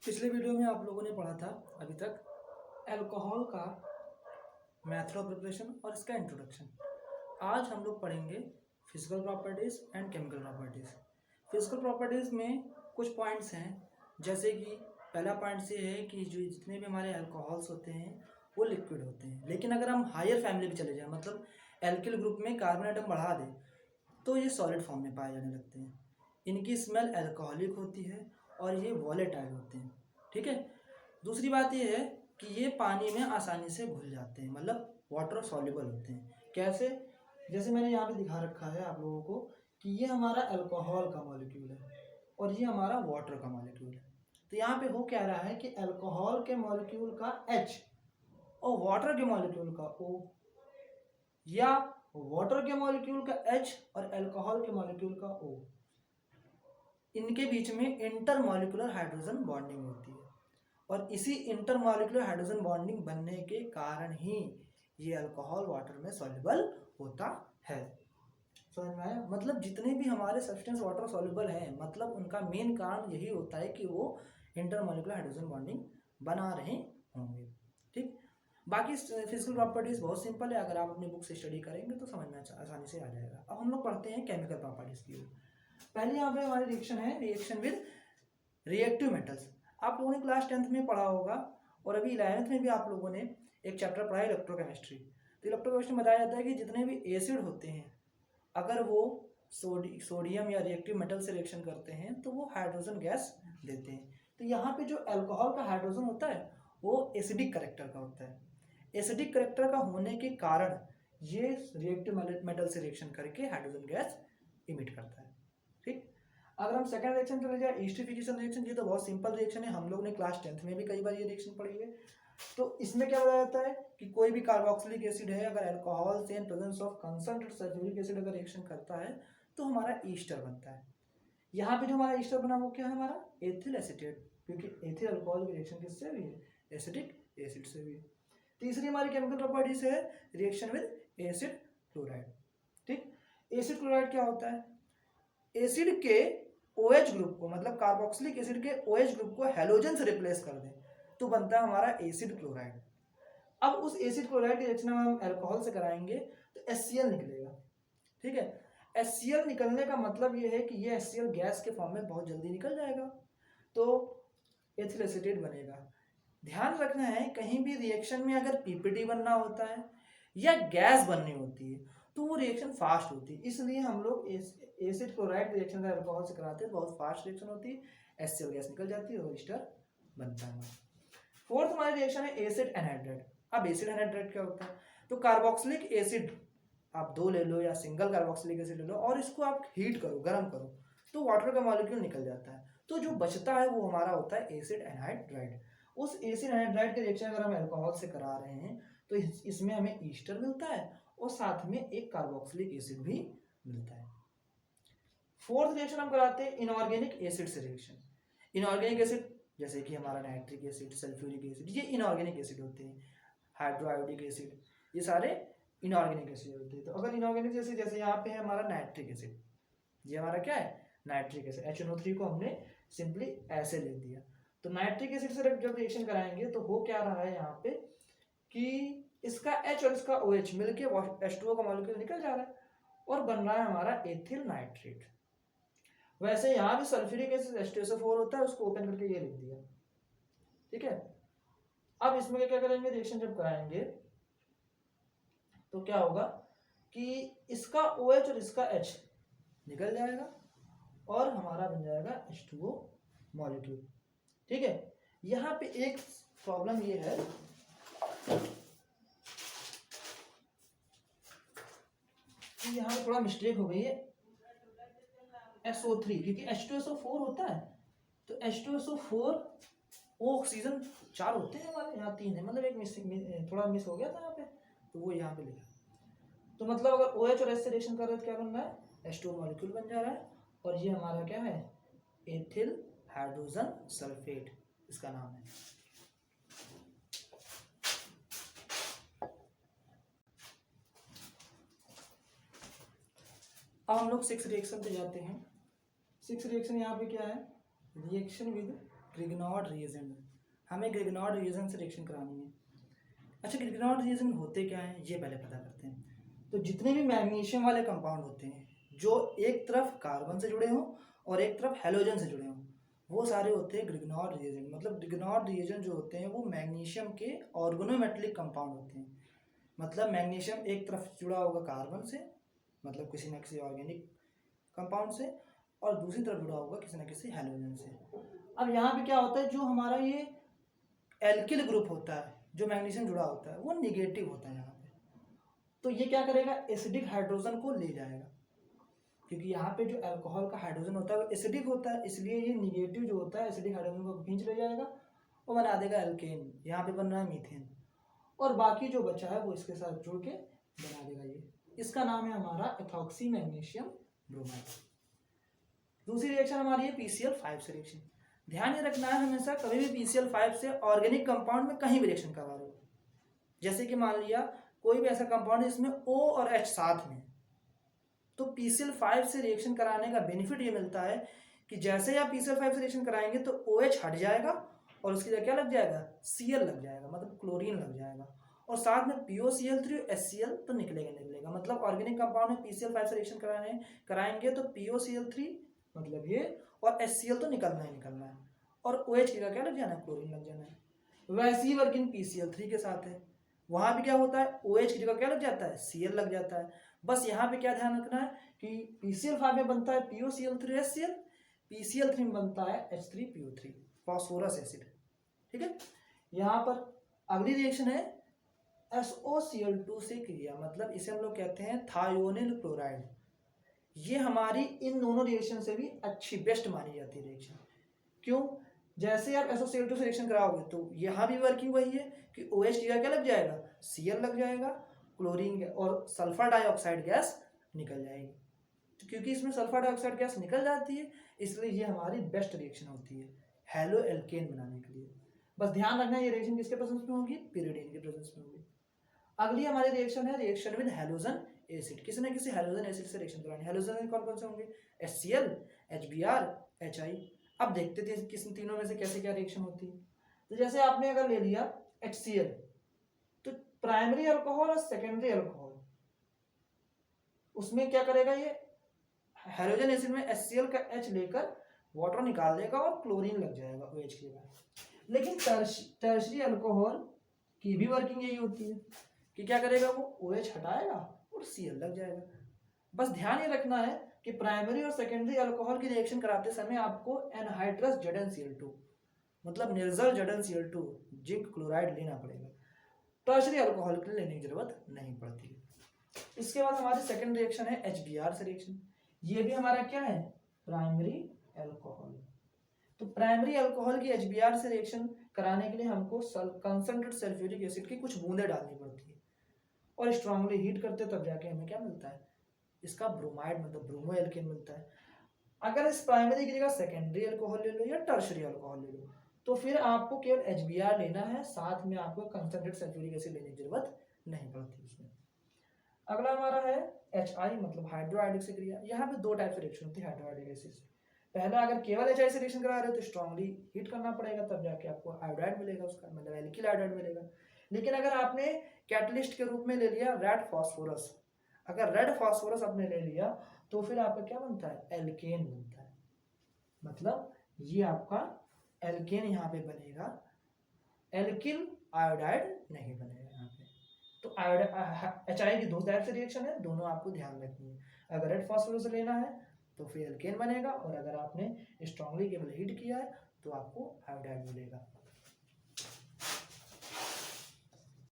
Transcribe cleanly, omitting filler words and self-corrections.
पिछले वीडियो में आप लोगों ने पढ़ा था अभी तक अल्कोहल का मेथड ऑफ प्रिपरेशन और इसका इंट्रोडक्शन। आज हम लोग पढ़ेंगे physical properties and chemical properties. Physical properties में कुछ पॉइंट्स हैं, जैसे कि पहला पॉइंट ये है कि जो जितने भी हमारे अल्कोहल्स होते हैं वो लिक्विड होते हैं, लेकिन अगर हम हायर फैमिली में चले जाएं, मतलब एल्किल ग्रुप में कार्बन आइटम बढ़ा दें तो ये सॉलिड फॉर्म में पाए जाने लगते हैं। इनकी स्मेल अल्कोहलिक होती है और ये वॉलेटाइल होते हैं। ठीक है। दूसरी बात ये है कि ये पानी में आसानी से घुल जाते हैं, मतलब वाटर सॉल्युबल होते हैं। कैसे? जैसे मैंने यहाँ पे दिखा रखा है आप लोगों को कि ये हमारा अल्कोहल का मॉलिक्यूल है और ये हमारा वाटर का मॉलिक्यूल है। तो यहाँ पे हो क्या रहा है कि अल्कोहल के मॉलिक्यूल का H और वाटर के मॉलिक्यूल का O, या वाटर के मॉलिक्यूल का H और अल्कोहल के मॉलिक्यूल का O, इनके बीच में इंटरमॉलिक्यूलर हाइड्रोजन बॉन्डिंग होती है और इसी इंटरमॉलिक्यूलर हाइड्रोजन बॉन्डिंग बनने के कारण ही ये अल्कोहल वाटर में सॉल्युबल होता है। समझ में आया? मतलब जितने भी हमारे सब्सटेंस वाटर सॉल्युबल हैं, मतलब उनका मेन कारण यही होता है कि वो इंटरमॉलिक्यूलर हाइड्रोजन बॉन्डिंग बना रहे होंगे। ठीक। बाकी फिजिकल प्रॉपर्टीज बहुत सिंपल है, अगर आप अपनी बुक से स्टडी करेंगे तो समझ में आसानी से आ जाएगा। अब हम लोग पढ़ते हैं केमिकल प्रॉपर्टीज की ओर। पहले यहाँ पे हमारी रिएक्शन है रिएक्शन विद रिएक्टिव मेटल्स। आप लोगों ने क्लास 10th में पढ़ा होगा और अभी 11th में भी आप लोगों ने एक चैप्टर पढ़ा है इलेक्ट्रोकेमिस्ट्री। तो इलेक्ट्रोकेमिस्ट्री में बताया जाता है कि जितने भी एसिड होते हैं, अगर वो सोडियम या रिएक्टिव मेटल से रिएक्शन करते हैं तो वो हाइड्रोजन गैस देते हैं। तो यहाँ पे जो अल्कोहल का हाइड्रोजन होता है वो एसिडिक करेक्टर का होता है। एसिडिक करेक्टर का होने के कारण ये रिएक्टिव मेटल से रिएक्शन करके हाइड्रोजन गैस इमिट करता है। ठीक। अगर हम सेकंड रिएक्शन चले जाए एस्टरीफिकेशन रिएक्शन, ये तो बहुत सिंपल रिएक्शन है, हम लोग ने क्लास 10th में भी कई बार ये रिएक्शन पढ़ी है। तो इसमें क्या बताया जाता है कि कोई भी कार्बोक्सिलिक एसिड है, अगर अल्कोहल से in presence of concentrated sulphuric acid अगर रिएक्शन करता है तो हमारा ईस्टर बनता है। यहाँ पे जो हमारा ईस्टर बना वो क्या है? हमारा एथिल एसीटेट, क्योंकि एथिल अल्कोहल की रिएक्शन किससे हुई है? एसिडिक एसिड से हुई है। तीसरी हमारी केमिकल प्रॉपर्टी से है रिएक्शन विद एसिड क्लोराइड। ठीक। एसिड क्लोराइड क्या होता है? एसिड के OH ग्रुप को, मतलब कार्बोक्सिलिक एसिड के OH ग्रुप को हैलोजन से रिप्लेस कर दें तो बनता है हमारा एसिड क्लोराइड। अब उस एसिड क्लोराइड की रिएक्शन हम अल्कोहल से कराएंगे तो HCl निकलेगा। ठीक है। HCl निकलने का मतलब ये है कि ये HCl गैस के फॉर्म में बहुत जल्दी निकल जाएगा तो एथिल एसीटेट बनेगा। ध्यान रखना है, कहीं भी रिएक्शन में अगर पीपीटी बनना होता है या गैस बननी होती है तो वो रिएक्शन फास्ट होती है, इसलिए हम लोग एसिड क्लोराइड रिएक्शन का अल्कोहल से कराते हैं, बहुत फास्ट रिएक्शन होती है, HCl गैस निकल जाती है और ईस्टर बनता है। फोर्थ हमारी रिएक्शन है एसिड एनहाइड्राइड। अब एसिड एनहाइड्राइड क्या होता है? तो कार्बोक्सिलिक एसिड आप दो ले लो या सिंगल कार्बोक्सिलिक एसिड ले लो और इसको आप हीट करो, गर्म करो तो वाटर का मॉलिक्यूल निकल जाता है, तो जो बचता है वो हमारा होता है एसिड एनहाइड्राइड। उस एसिड एनहाइड्राइड के रिएक्शन अगर हम अल्कोहल से करा रहे हैं तो इसमें हमें ईस्टर मिलता है और साथ में एक कार्बोक्सिलिक एसिड भी मिलता है। फोर्थ रिएक्शन हम कराते हैं इनऑर्गेनिक एसिड से रिएक्शन। इनऑर्गेनिक एसिड जैसे कि हमारा नाइट्रिक एसिड, सल्फ्यूरिक एसिड, ये इनऑर्गेनिक एसिड होते हैं। हाइड्रोआयोडिक एसिड, ये सारे इनऑर्गेनिक एसिड होते हैं। तो अगर इनऑर्गेनिक एसिड जैसे यहाँ पे है हमारा नाइट्रिक एसिड, ये हमारा क्या है? Nitric acid. HNO3 को हमने सिंपली ऐसे ले दिया। तो नाइट्रिक एसिड से जब रिएक्शन कराएंगे तो हो क्या रहा है यहाँ पे कि इसका H और इसका OH मिलके H2O का मॉलिक्यूल निकल जा रहा है और बन रहा है हमारा एथिल नाइट्रेट। वैसे यहाँ भी सल्फ्यूरिक एसिड H2SO4 होता है, उसको ओपन करके ये लिख दिया। ठीक है। अब इसमें क्या करेंगे? रिएक्शन जब कराएंगे तो क्या होगा कि इसका OH और इसका H निकल जाएगा और हमारा बन जाएगा H2O मॉलिक्यूल। ठीक है। यहाँ पे एक प्रॉब्लम ये है कि यहाँ थोड़ा मिस्टेक हो गई है SO3, क्योंकि H2SO4 होता है तो H2SO4 वो ऑक्सीजन 4 होते हैं, हमारे यहाँ 3 है, मतलब एक थोड़ा मिस हो गया था यहाँ पे तो वो यहाँ पे लिखा। तो मतलब अगर OH और H से रिएक्शन कर रहे हैं तो क्या बन रहा है? H2O मॉलिक्यूल बन जा रहा है और ये हमारा क्या है? एथिल हाइड्रोजन सल्फेट इसका नाम है। अब हम लोग 6th रिएक्शन पे जाते हैं। 6th रिएक्शन यहाँ पे क्या है? रिएक्शन विद ग्रिग्नॉर्ड रिएजेंट, हमें ग्रिग्नॉर्ड रिएजेंट से रिएक्शन करानी है। अच्छा, ग्रिग्नॉर्ड रिएजेंट होते क्या हैं ये पहले पता करते हैं। तो जितने भी मैग्नीशियम वाले कंपाउंड होते हैं जो एक तरफ कार्बन से जुड़े हों और एक तरफ हैलोजन से जुड़े हों, वो सारे होते हैं ग्रिग्नॉर्ड रिएजेंट। मतलब ग्रिग्नॉर्ड रिएजेंट जो होते हैं वो मैग्नीशियम के ऑर्गेनोमेटेलिक कंपाउंड होते हैं। मतलब मैग्नीशियम एक तरफ जुड़ा होगा कार्बन से, मतलब किसी न किसी ऑर्गेनिक कंपाउंड से, और दूसरी तरफ जुड़ा होगा किसी न किसी हैलोजन से। अब यहाँ पे क्या होता है, जो हमारा ये एल्किल ग्रुप होता है जो मैग्नीशियम जुड़ा होता है वो निगेटिव होता है यहाँ पे। तो ये क्या करेगा, एसिडिक हाइड्रोजन को ले जाएगा, क्योंकि यहाँ पे जो अल्कोहल का हाइड्रोजन होता है वो एसिडिक होता है, इसलिए ये निगेटिव जो होता है एसिडिक हाइड्रोजन को खींच ले जाएगा और बना देगा एल्केन। यहाँ पे बन रहा है मीथेन, और बाकी जो बचा है वो इसके साथ जुड़ के बना देगा ये। इसका नाम है हमारा एथॉक्सी मैग्नीशियम ब्रोमाइड। दूसरी रिएक्शन हमारी है PCl5 से रिएक्शन। ध्यान ये रखना है हमेशा, कभी भी PCl5 से ऑर्गेनिक कंपाउंड में कहीं भी रिएक्शन करवा रहे हो, जैसे कि मान लिया कोई भी ऐसा कंपाउंड है जिसमें O और H साथ में, तो PCl5 से रिएक्शन कराने का बेनिफिट ये मिलता है कि जैसे ही आप PCl5 से रिएक्शन कराएंगे तो OH हट जाएगा और उसकी जगह क्या लग जाएगा, Cl लग जाएगा, मतलब क्लोरीन लग जाएगा, और साथ में POCl3 और HCl तो निकलेगा। मतलब ऑर्गेनिक कंपाउंड में PCl5 से रिएक्शन कराएंगे तो POCl3 मतलब ये, और HCl तो निकलना है, और OH की जगह क्या लग जाना है, क्लोरीन लग जाना है। वैसी ही वर्किंग PCl3 के साथ है, वहां भी क्या होता है, OH की जगह क्या लग जाता है, Cl लग जाता है। बस यहाँ पे क्या ध्यान रखना है कि PCl5 में बनता है POCl3 HCl, PCl3 में बनता है H3PO3 फॉस्फोरस एसिड। ठीक है, यहाँ पर अगली रिएक्शन है SOCl2 से क्रिया, मतलब इसे हम लोग कहते हैं थायोनिल क्लोराइड। ये हमारी इन दोनों रिएक्शन से भी अच्छी बेस्ट मानी जाती है रिएक्शन। क्यों, जैसे आप SOCl2 से रिएक्शन कराओगे तो यहाँ भी वर्किंग वही है कि OH की जगह क्या लग जाएगा, Cl लग जाएगा, क्लोरीन और सल्फर डाइऑक्साइड गैस निकल जाएगी। तो क्योंकि इसमें सल्फर डाइऑक्साइड गैस निकल जाती है इसलिए ये हमारी बेस्ट रिएक्शन होती है हैलो एल्केन बनाने के लिए। बस ध्यान रखना ये रिएक्शन किसके प्रेजेंस में होगी, pyridine के प्रेजेंस में होगी। अगली हमारी रिएक्शन है रिएक्शन विद हैलोजन एसिड। किसी न किसी हैलोजन एसिड से रिएक्शन करानी। हैलोजन कौन कौन से होंगे, HCl, HBr, HI। अब देखते थे किस तीनों में से कैसे क्या रिएक्शन होती है। तो जैसे आपने अगर ले लिया HCl, तो प्राइमरी अल्कोहल और सेकेंडरी अल्कोहल, उसमें क्या करेगा ये हैलोजन एसिड में HCl का H लेकर वाटर निकाल देगा और क्लोरीन लग जाएगा OH की जगह। लेकिन टर्शरी अल्कोहल की भी वर्किंग यही होती है कि क्या करेगा, वो OH हटाएगा और Cl लग जाएगा। बस ध्यान ये रखना है कि प्राइमरी और सेकेंडरी अल्कोहल की रिएक्शन कराते समय आपको एनहाइड्रस ZnCl2 मतलब निर्जल ZnCl2 जिंक क्लोराइड लेना पड़ेगा, टर्शरी अल्कोहल के लिए लेने की जरूरत नहीं पड़ती है। इसके बाद हमारी सेकेंड रिएक्शन है HBr से रिएक्शन। ये भी हमारा क्या है, प्राइमरी अल्कोहल। तो प्राइमरी अल्कोहल की HBr से रिएक्शन कराने के लिए हमको कंसंट्रेटेड सल्फ्यूरिक एसिड की कुछ बूंदें डालनी पड़ती है और स्ट्रांगली हीट करते तब जाके हमें क्या मिलता है, इसका ब्रोमाइड मतलब ब्रोमो एल्केन मिलता है। अगर इस प्राइमरी की जगह सेकेंडरी अल्कोहल ले लो या टर्शरी अल्कोहल ले लो तो फिर आपको केवल HBr लेना है, साथ में आपको कंसंट्रेटेड सल्फ्यूरिक एसिड लेने की जरूरत नहीं पड़ती उसमें। अगला हमारा है HI मतलब हाइड्रोआइडिक से क्रिया। यहाँ पे दो टाइप से रिएक्शन होती है हाइड्रोआइडिक एसिड से। पहला, अगर केवल HI से रिएक्शन करा रहे हो तो स्ट्रांगली हीट करना पड़ेगा तब जाके आपको आयोडाइड मिलेगा, उसका मतलब एल्किल आयोडाइड मिलेगा। लेकिन अगर आपने कैटलिस्ट के रूप में ले लिया रेड फास्फोरस, अगर रेड फास्फोरस आपने ले लिया तो फिर आपका क्या बनता है, एल्केन बनता है। मतलब ये आपका एल्केन यहाँ पे बनेगा, एल्किल आयोडाइड नहीं बनेगा यहाँ पे। तो HI की दो टाइप से रिएक्शन है, दोनों आपको ध्यान रखनी है। अगर रेड फास्फोरस लेना है तो फिर एल्केन बनेगा, और अगर आपने स्ट्रांगली केवल हीट किया है तो आपको आयोडाइड मिलेगा।